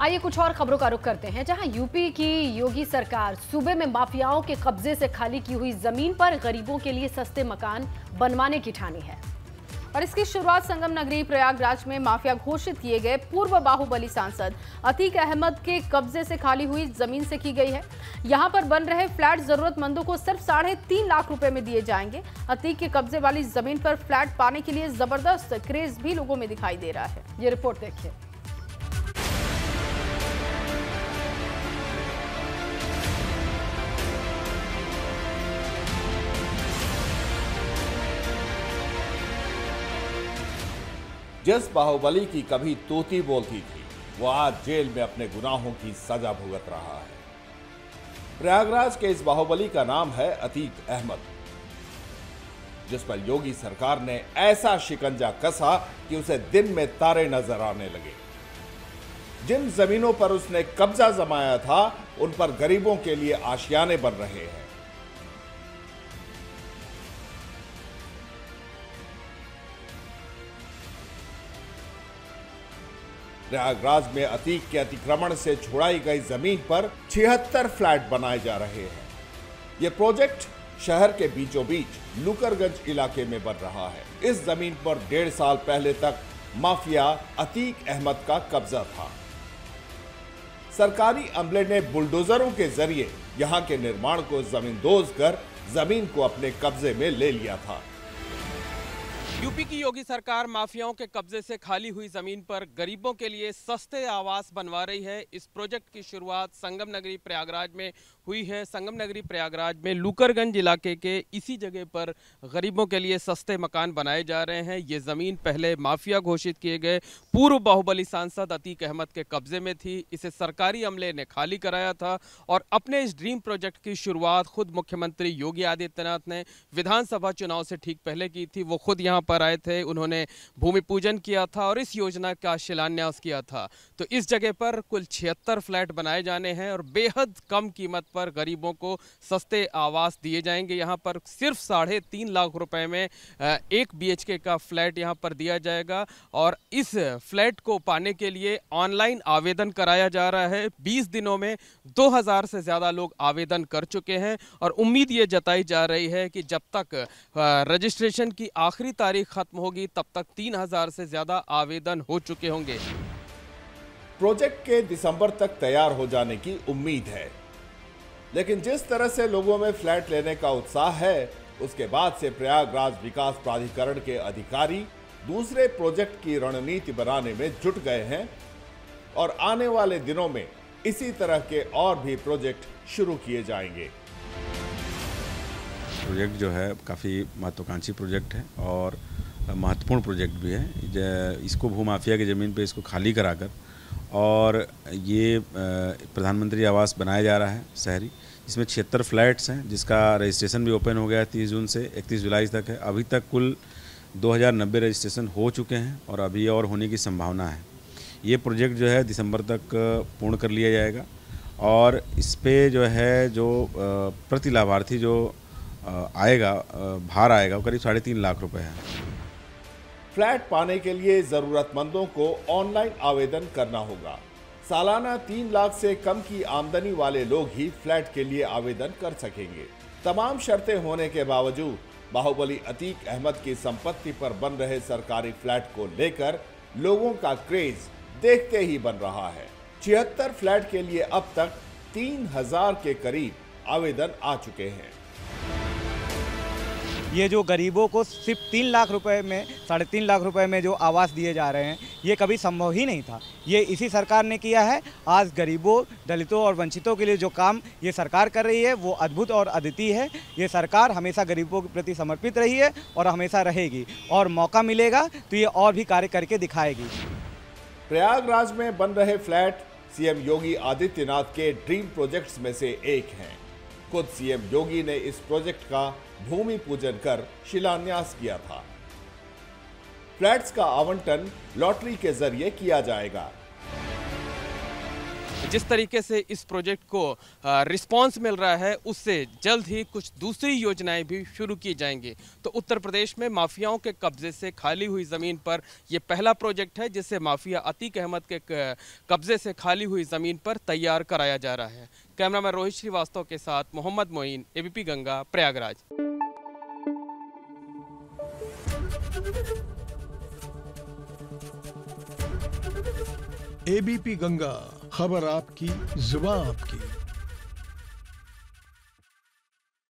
आइए कुछ और खबरों का रुख करते हैं, जहां यूपी की योगी सरकार सूबे में माफियाओं के कब्जे से खाली की हुई जमीन पर गरीबों के लिए सस्ते मकान बनवाने की ठानी है। और इसकी शुरुआत संगम नगरी प्रयागराज में माफिया घोषित किए गए पूर्व बाहुबली सांसद अतीक अहमद के कब्जे से खाली हुई जमीन से की गई है। यहां पर बन रहे फ्लैट जरूरतमंदों को सिर्फ 3.5 लाख रुपए में दिए जाएंगे। अतीक के कब्जे वाली जमीन पर फ्लैट पाने के लिए जबरदस्त क्रेज भी लोगों में दिखाई दे रहा है। ये रिपोर्ट देखिए। जिस बाहुबली की कभी तोती बोलती थी, वो आज जेल में अपने गुनाहों की सजा भुगत रहा है। प्रयागराज के इस बाहुबली का नाम है अतीक अहमद, जिस पर योगी सरकार ने ऐसा शिकंजा कसा कि उसे दिन में तारे नजर आने लगे। जिन जमीनों पर उसने कब्जा जमाया था, उन पर गरीबों के लिए आशियाने बन रहे हैं। प्रयागराज में अतीक के अतिक्रमण से छुड़ाई गई जमीन पर 76 फ्लैट बनाए जा रहे हैं। यह प्रोजेक्ट शहर के बीचों बीच लुकरगंज इलाके में बन रहा है। इस जमीन पर 1.5 साल पहले तक माफिया अतीक अहमद का कब्जा था। सरकारी अमले ने बुलडोजरों के जरिए यहां के निर्माण को जमींदोज कर जमीन को अपने कब्जे में ले लिया था। यूपी की योगी सरकार माफियाओं के कब्जे से खाली हुई जमीन पर गरीबों के लिए सस्ते आवास बनवा रही है। इस प्रोजेक्ट की शुरुआत संगम नगरी प्रयागराज में हुई है। संगम नगरी प्रयागराज में लुकरगंज इलाके के इसी जगह पर गरीबों के लिए सस्ते मकान बनाए जा रहे हैं। ये जमीन पहले माफिया घोषित किए गए पूर्व बाहुबली सांसद अतीक अहमद के कब्जे में थी। इसे सरकारी अमले ने खाली कराया था और अपने इस ड्रीम प्रोजेक्ट की शुरुआत खुद मुख्यमंत्री योगी आदित्यनाथ ने विधानसभा चुनाव से ठीक पहले की थी। वो खुद यहाँ पर आए थे, उन्होंने भूमि पूजन किया था और इस योजना का शिलान्यास किया था। तो इस जगह पर कुल 76 फ्लैट बनाए जाने हैं और बेहद कम कीमत पर गरीबों को सस्ते आवास दिए जाएंगे। यहाँ पर सिर्फ 3.5 लाख रुपए में 1 BHK का फ्लैट यहाँ पर दिया जाएगा और इस फ्लैट को पाने के लिए ऑनलाइन आवेदन कराया जा रहा है। 20 दिनों में 2000 से ज़्यादा लोग आवेदन कर चुके हैं और उम्मीद ये जताई जा रही है कि जब तक रजिस्ट्रेशन की आखिरी तारीख खत्म होगी तब तक 3000 से ज्यादा आवेदन हो चुके होंगे। प्रोजेक्ट के दिसंबर तक तैयार हो जाने की उम्मीद है, लेकिन जिस तरह से लोगों में फ्लैट लेने का उत्साह है, उसके बाद से प्रयागराज विकास प्राधिकरण के अधिकारी दूसरे प्रोजेक्ट की रणनीति बनाने में जुट गए हैं और आने वाले दिनों में इसी तरह के और भी प्रोजेक्ट शुरू किए जाएंगे। प्रोजेक्ट जो है काफ़ी महत्वाकांक्षी प्रोजेक्ट है और महत्वपूर्ण प्रोजेक्ट भी है। इसको भूमाफिया की ज़मीन पे इसको खाली कराकर और ये प्रधानमंत्री आवास बनाया जा रहा है शहरी, जिसमें 76 फ्लैट्स हैं, जिसका रजिस्ट्रेशन भी ओपन हो गया है 30 जून से 31 जुलाई तक है। अभी तक कुल 2090 रजिस्ट्रेशन हो चुके हैं और अभी और होने की संभावना है। ये प्रोजेक्ट जो है दिसंबर तक पूर्ण कर लिया जाएगा और इस पर जो है जो प्रति लाभार्थी जो आएगा भार आएगा वो करीब 3.5 लाख रुपए है। फ्लैट पाने के लिए जरूरतमंदों को ऑनलाइन आवेदन करना होगा। सालाना 3 लाख से कम की आमदनी वाले लोग ही फ्लैट के लिए आवेदन कर सकेंगे। तमाम शर्तें होने के बावजूद बाहुबली अतीक अहमद की संपत्ति पर बन रहे सरकारी फ्लैट को लेकर लोगों का क्रेज देखते ही बन रहा है। 76 फ्लैट के लिए अब तक 3000 के करीब आवेदन आ चुके हैं। ये जो गरीबों को सिर्फ 3 लाख रुपए में 3.5 लाख रुपए में जो आवास दिए जा रहे हैं, ये कभी संभव ही नहीं था। ये इसी सरकार ने किया है। आज गरीबों, दलितों और वंचितों के लिए जो काम ये सरकार कर रही है वो अद्भुत और अद्वितीय है। ये सरकार हमेशा गरीबों के प्रति समर्पित रही है और हमेशा रहेगी और मौका मिलेगा तो ये और भी कार्य करके दिखाएगी। प्रयागराज में बन रहे फ्लैट सीएम योगी आदित्यनाथ के ड्रीम प्रोजेक्ट्स में से एक हैं। खुद सीएम योगी ने इस प्रोजेक्ट का भूमि पूजन कर शिलान्यास किया था। फ्लैट्स का आवंटन लॉटरी के जरिए किया जाएगा। जिस तरीके से इस प्रोजेक्ट को रिस्पांस मिल रहा है, उससे जल्द ही कुछ दूसरी योजनाएं भी शुरू की जाएंगी। तो उत्तर प्रदेश में माफियाओं के कब्जे से खाली हुई ज़मीन पर यह पहला प्रोजेक्ट है जिससे माफिया अतीक अहमद के कब्जे से खाली हुई ज़मीन पर तैयार कराया जा रहा है। कैमरामैन रोहित श्रीवास्तव के साथ मोहम्मद मोइन, एबीपी गंगा, प्रयागराज। एबीपी गंगा, खबर आपकी, जुबान आपकी।